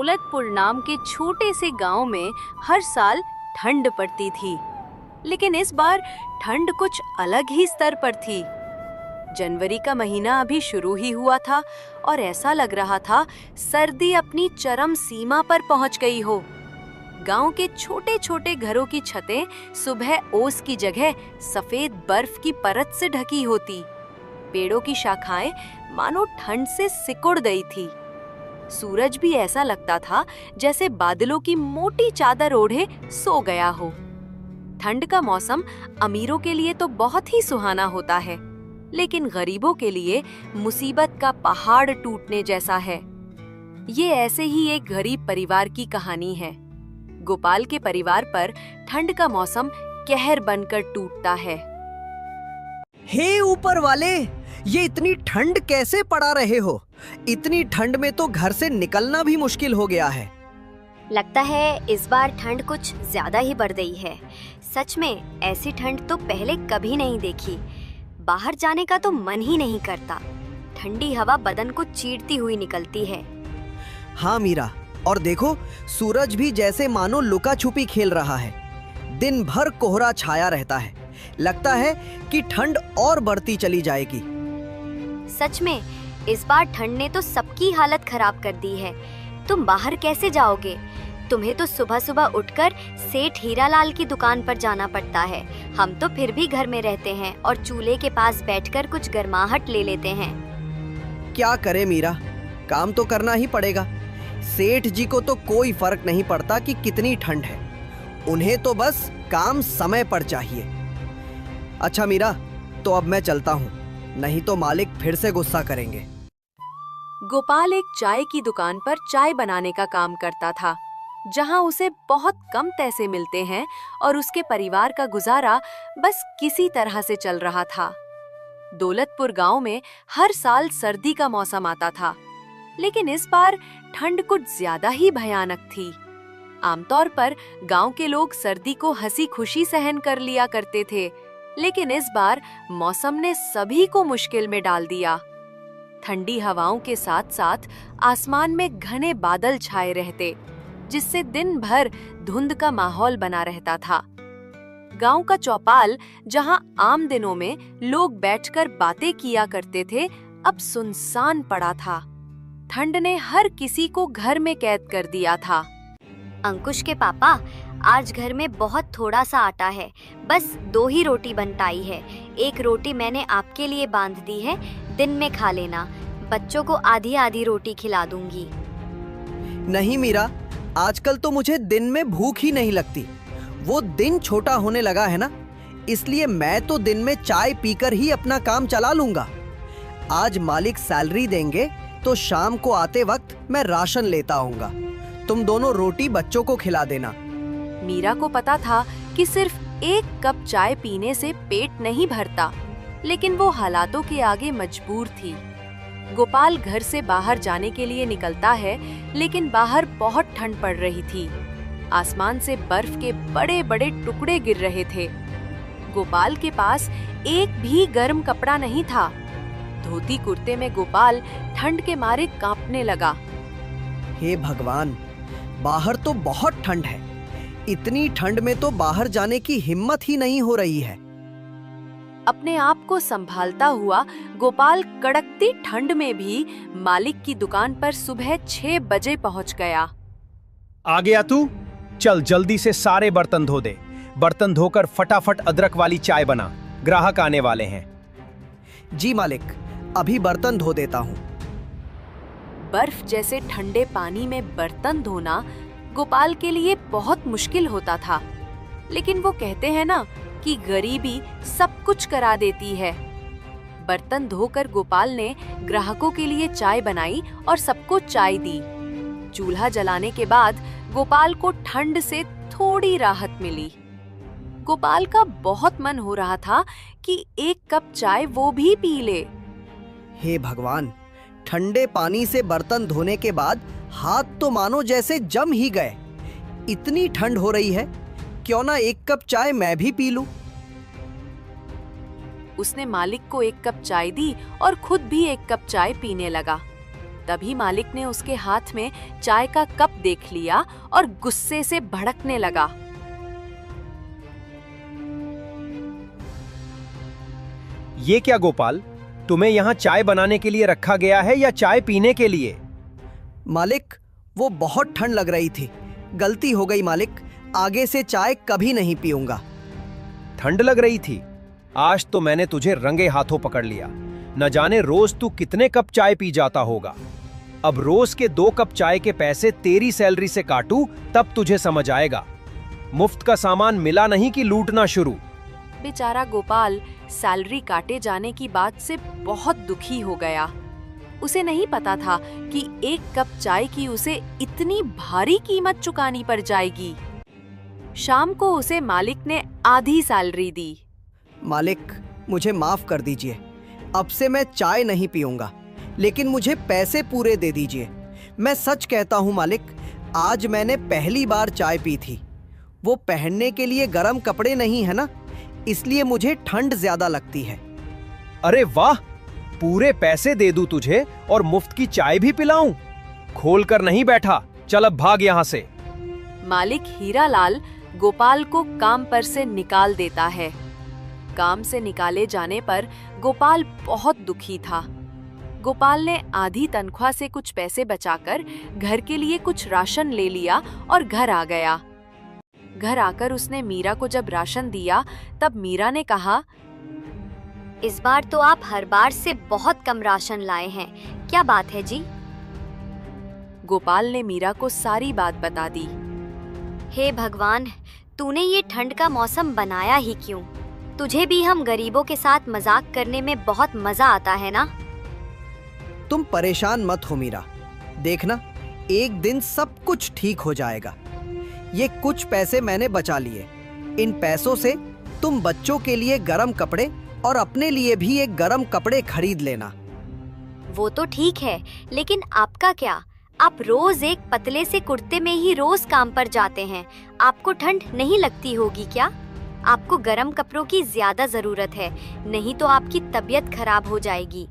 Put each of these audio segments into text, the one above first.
दौलतपुर नाम के छोटे से गांव में हर साल ठंड पड़ती थी, लेकिन इस बार ठंड कुछ अलग ही स्तर पर थी। जनवरी का महीना अभी शुरू ही हुआ था और ऐसा लग रहा था सर्दी अपनी चरम सीमा पर पहुंच गई हो। गांव के छोटे छोटे घरों की छतें सुबह ओस की जगह सफेद बर्फ की परत से ढकी होती। पेड़ों की शाखाएं मानो ठंड से सिकुड़ गई थी। सूरज भी ऐसा लगता था जैसे बादलों की मोटी चादर ओढ़े सो गया हो। ठंड का मौसम अमीरों के लिए तो बहुत ही सुहाना होता है, लेकिन गरीबों के लिए मुसीबत का पहाड़ टूटने जैसा है। ये ऐसे ही एक गरीब परिवार की कहानी है। गोपाल के परिवार पर ठंड का मौसम कहर बनकर टूटता है। हे ऊपर वाले, ये इतनी ठंड कैसे पड़ा रहे हो? इतनी ठंड में तो घर से निकलना भी मुश्किल हो गया है। लगता है इस बार ठंड कुछ ज्यादा ही बढ़ गई है। सच में ऐसी ठंड तो पहले कभी नहीं देखी। बाहर जाने का तो मन ही नहीं करता। ठंडी हवा बदन को चीरती हुई निकलती है। हाँ मीरा, और देखो सूरज भी जैसे मानो लुका छुपी खेल रहा है। दिन भर कोहरा छाया रहता है। लगता है कि ठंड और बढ़ती चली जाएगी। सच में इस बार ठंड ने तो सबकी हालत खराब कर दी है। तुम बाहर कैसे जाओगे? तुम्हें तो सुबह सुबह उठकर सेठ हीरालाल की दुकान पर जाना पड़ता है। हम तो फिर भी घर में रहते हैं और चूल्हे के पास बैठकर कुछ गर्माहट ले लेते हैं। क्या करे मीरा, काम तो करना ही पड़ेगा। सेठ जी को तो कोई फर्क नहीं पड़ता कि कितनी ठंड है। उन्हें तो बस काम समय पर चाहिए। अच्छा मीरा, तो अब मैं चलता हूँ, नहीं तो मालिक फिर से गुस्सा करेंगे। गोपाल एक चाय की दुकान पर चाय बनाने का काम करता था, जहां उसे बहुत कम पैसे मिलते हैं और उसके परिवार का गुजारा बस किसी तरह से चल रहा था। दौलतपुर गांव में हर साल सर्दी का मौसम आता था, लेकिन इस बार ठंड कुछ ज्यादा ही भयानक थी। आमतौर पर गांव के लोग सर्दी को हंसी खुशी सहन कर लिया करते थे, लेकिन इस बार मौसम ने सभी को मुश्किल में डाल दिया। ठंडी हवाओं के साथ साथ आसमान में घने बादल छाए रहते, जिससे दिन भर धुंध का माहौल बना रहता था। गांव का चौपाल, जहां आम दिनों में लोग बैठकर बातें किया करते थे, अब सुनसान पड़ा था। ठंड ने हर किसी को घर में कैद कर दिया था। अंकुश के पापा, आज घर में बहुत थोड़ा सा आटा है। बस 2 ही रोटी बन पाई है। एक रोटी मैंने आपके लिए बांध दी है, दिन में खा लेना। बच्चों को आधी आधी रोटी खिला दूंगी। नहीं मीरा, आजकल तो मुझे दिन में भूख ही नहीं लगती। वो दिन छोटा होने लगा है ना, इसलिए मैं तो दिन में चाय पीकर ही अपना काम चला लूंगा। आज मालिक सैलरी देंगे तो शाम को आते वक्त मैं राशन लेता आऊंगा। तुम दोनों रोटी बच्चों को खिला देना। मीरा को पता था कि सिर्फ एक कप चाय पीने से पेट नहीं भरता, लेकिन वो हालातों के आगे मजबूर थी। गोपाल घर से बाहर जाने के लिए निकलता है, लेकिन बाहर बहुत ठंड पड़ रही थी। आसमान से बर्फ के बड़े बड़े टुकड़े गिर रहे थे। गोपाल के पास एक भी गर्म कपड़ा नहीं था। धोती कुर्ते में गोपाल ठंड के मारे कांपने लगा। हे भगवान, बाहर तो बहुत ठंड है। इतनी ठंड में तो बाहर जाने की हिम्मत ही नहीं हो रही है। अपने आप को संभालता हुआ गोपाल कड़कती ठंड में भी मालिक की दुकान पर सुबह 6 बजे पहुंच गया। आ गया तू? चल जल्दी से सारे बर्तन धो दे। बर्तन धोकर फटाफट अदरक वाली चाय बना, ग्राहक आने वाले हैं। जी मालिक, अभी बर्तन धो देता हूँ। बर्फ जैसे ठंडे पानी में बर्तन धोना गोपाल के लिए बहुत मुश्किल होता था, लेकिन वो कहते हैं ना कि गरीबी सब कुछ करा देती है। बर्तन धोकर गोपाल ने ग्राहकों के लिए चाय बनाई और सबको चाय दी। चूल्हा जलाने के बाद गोपाल को ठंड से थोड़ी राहत मिली। गोपाल का बहुत मन हो रहा था कि एक कप चाय वो भी पी ले। हे भगवान, ठंडे पानी से बर्तन धोने के बाद हाथ तो मानो जैसे जम ही गए। इतनी ठंड हो रही है, क्यों ना एक कप चाय मैं भी पी लूं। उसने मालिक को एक कप चाय दी और खुद भी एक कप चाय पीने लगा। तभी मालिक ने उसके हाथ में चाय का कप देख लिया और गुस्से से भड़कने लगा। ये क्या गोपाल, तुम्हें यहाँ चाय बनाने के लिए रखा गया है या चाय पीने के लिए? मालिक, वो बहुत ठंड लग रही थी, गलती हो गई मालिक, आगे से चाय कभी नहीं पीऊंगा। ठंड लग रही थी? आज तो मैंने तुझे रंगे हाथों पकड़ लिया। न जाने रोज तू कितने कप चाय पी जाता होगा। अब रोज के 2 कप चाय के पैसे तेरी सैलरी से काटूं तब तुझे समझ आएगा। मुफ्त का सामान मिला नहीं कि लूटना शुरू। बेचारा गोपाल सैलरी काटे जाने की बात से बहुत दुखी हो गया। उसे नहीं पता था कि 1 कप चाय की उसे इतनी भारी कीमत चुकानी पड़ जाएगी। शाम को उसे मालिक ने आधी सैलरी दी। मालिक, मुझे माफ कर दीजिए, अब से मैं चाय नहीं पीऊंगा, लेकिन मुझे पैसे पूरे दे दीजिए। मैं सच कहता हूँ मालिक, आज मैंने पहली बार चाय पी थी। वो पहनने के लिए गर्म कपड़े नहीं है ना, इसलिए मुझे ठंड ज्यादा लगती है। अरे वाह, पूरे पैसे दे दूं तुझे और मुफ्त की चाय भी पिलाऊं? खोल कर नहीं बैठा, चल अब भाग यहाँ से। मालिक हीरालाल गोपाल को काम पर से निकाल देता है। काम से निकाले जाने पर गोपाल बहुत दुखी था। गोपाल ने आधी तनख्वाह से कुछ पैसे बचाकर घर के लिए कुछ राशन ले लिया और घर आ गया। घर आकर उसने मीरा को जब राशन दिया तब मीरा ने कहा, इस बार तो आप हर बार से बहुत कम राशन लाए हैं, क्या बात है जी? गोपाल ने मीरा को सारी बात बता दी। हे भगवान, तूने ये ठंड का मौसम बनाया ही क्यों? तुझे भी हम गरीबों के साथ मजाक करने में बहुत मजा आता है ना? तुम परेशान मत हो मीरा, देखना एक दिन सब कुछ ठीक हो जाएगा। ये कुछ पैसे मैंने बचा लिए, इन पैसों से तुम बच्चों के लिए गर्म कपड़े और अपने लिए भी एक गर्म कपड़े खरीद लेना। वो तो ठीक है, लेकिन आपका क्या? आप रोज एक पतले से कुर्ते में ही रोज काम पर जाते हैं, आपको ठंड नहीं लगती होगी क्या? आपको गर्म कपड़ों की ज्यादा जरूरत है, नहीं तो आपकी तबीयत खराब हो जाएगी।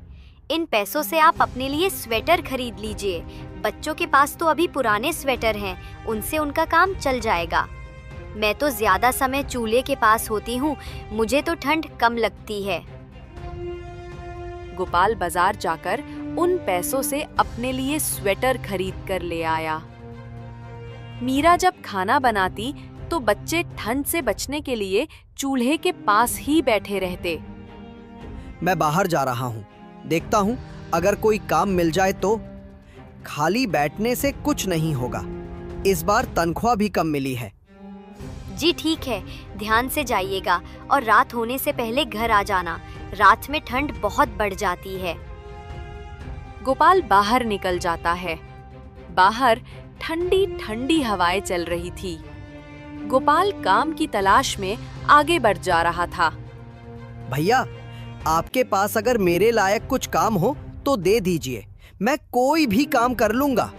इन पैसों से आप अपने लिए स्वेटर खरीद लीजिए। बच्चों के पास तो अभी पुराने स्वेटर हैं, उनसे उनका काम चल जाएगा। मैं तो ज्यादा समय चूल्हे के पास होती हूँ, मुझे तो ठंड कम लगती है। गोपाल बाजार जाकर उन पैसों से अपने लिए स्वेटर खरीद कर ले आया। मीरा जब खाना बनाती तो बच्चे ठंड से बचने के लिए चूल्हे के पास ही बैठे रहते। मैं बाहर जा रहा हूँ, देखता हूँ अगर कोई काम मिल जाए तो। खाली बैठने से कुछ नहीं होगा, इस बार तनख्वाह भी कम मिली है। जी ठीक है, ध्यान से जाइएगा और रात होने से पहले घर आ जाना, रात में ठंड बहुत बढ़ जाती है। गोपाल बाहर निकल जाता है। बाहर ठंडी ठंडी हवाएं चल रही थी। गोपाल काम की तलाश में आगे बढ़ जा रहा था। भैया, आपके पास अगर मेरे लायक कुछ काम हो तो दे दीजिए, मैं कोई भी काम कर लूंगा।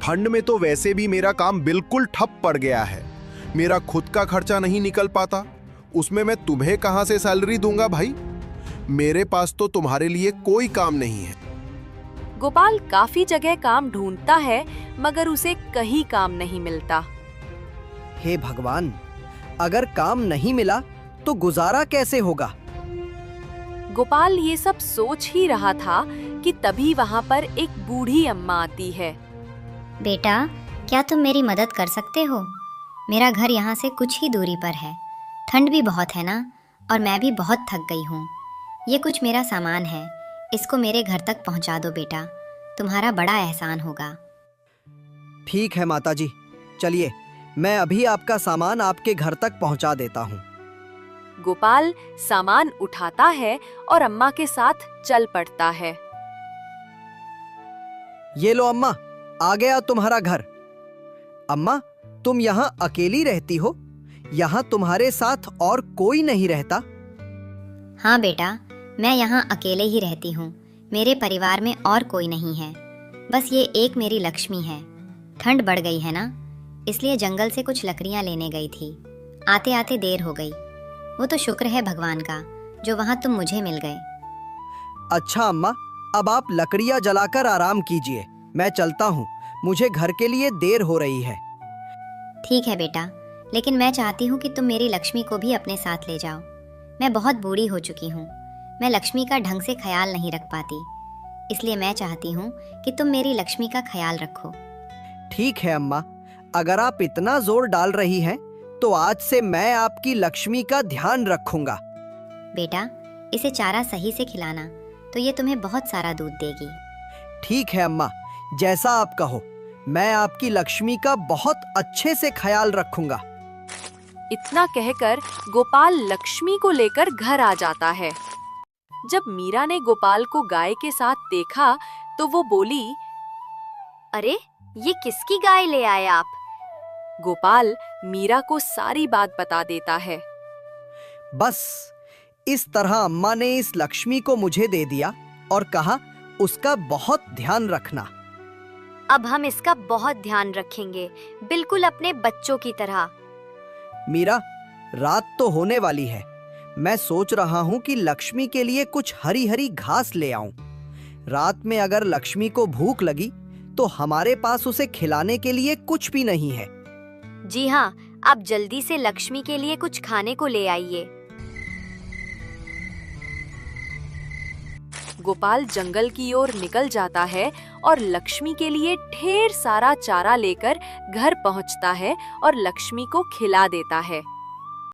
ठंड में तो वैसे भी मेरा काम बिल्कुल ठप पड़ गया है, मेरा खुद का खर्चा नहीं निकल पाता, उसमें मैं तुम्हें कहां से सैलरी दूंगा भाई? मेरे पास तो तुम्हारे लिए कोई काम नहीं है। गोपाल काफी जगह काम ढूंढता है मगर उसे कहीं काम नहीं मिलता। हे भगवान, अगर काम नहीं मिला तो गुजारा कैसे होगा? गोपाल ये सब सोच ही रहा था कि तभी वहाँ पर एक बूढ़ी अम्मा आती है। बेटा, क्या तुम मेरी मदद कर सकते हो? मेरा घर यहाँ से कुछ ही दूरी पर है, ठंड भी बहुत है ना, और मैं भी बहुत थक गई हूँ। ये कुछ मेरा सामान है, इसको मेरे घर तक पहुँचा दो बेटा, तुम्हारा बड़ा एहसान होगा। ठीक है माताजी, चलिए मैं अभी आपका सामान आपके घर तक पहुँचा देता हूँ। गोपाल सामान उठाता है और अम्मा के साथ चल पड़ता है। ये लो अम्मा, आ गया तुम्हारा घर। अम्मा, तुम यहाँ अकेली रहती हो? यहाँ तुम्हारे साथ और कोई नहीं रहता? हाँ बेटा, मैं यहाँ अकेले ही रहती हूँ, मेरे परिवार में और कोई नहीं है, बस ये एक मेरी लक्ष्मी है। ठंड बढ़ गई है ना, इसलिए जंगल से कुछ लकड़ियाँ लेने गई थी, आते आते देर हो गई। वो तो शुक्र है भगवान का जो वहाँ तुम मुझे मिल गए। अच्छा अम्मा, अब आप लकड़ियाँ जलाकर आराम कीजिए, मैं चलता हूँ, मुझे घर के लिए देर हो रही है। ठीक है बेटा, लेकिन मैं चाहती हूँ कि तुम मेरी लक्ष्मी को भी अपने साथ ले जाओ। मैं बहुत बूढ़ी हो चुकी हूँ, मैं लक्ष्मी का ढंग से ख्याल नहीं रख पाती, इसलिए मैं चाहती हूँ कि तुम मेरी लक्ष्मी का ख्याल रखो। ठीक है अम्मा, अगर आप इतना जोर डाल रही हैं तो आज से मैं आपकी लक्ष्मी का ध्यान रखूंगा। बेटा, इसे चारा सही से खिलाना तो ये तुम्हें बहुत सारा दूध देगी। ठीक है अम्मा, जैसा आप कहो, मैं आपकी लक्ष्मी का बहुत अच्छे से ख्याल रखूंगा। इतना कहकर गोपाल लक्ष्मी को लेकर घर आ जाता है। जब मीरा ने गोपाल को गाय के साथ देखा तो वो बोली, अरे ये किसकी गाय ले आए आप? गोपाल मीरा को सारी बात बता देता है। बस इस तरह अम्मा ने इस लक्ष्मी को मुझे दे दिया और कहा उसका बहुत ध्यान रखना। अब हम इसका बहुत ध्यान रखेंगे, बिल्कुल अपने बच्चों की तरह। मीरा, रात तो होने वाली है, मैं सोच रहा हूँ कि लक्ष्मी के लिए कुछ हरी हरी घास ले आऊं। रात में अगर लक्ष्मी को भूख लगी तो हमारे पास उसे खिलाने के लिए कुछ भी नहीं है। जी हाँ, आप जल्दी से लक्ष्मी के लिए कुछ खाने को ले आइए। गोपाल जंगल की ओर निकल जाता है और लक्ष्मी के लिए ढेर सारा चारा लेकर घर पहुंचता है और लक्ष्मी को खिला देता है।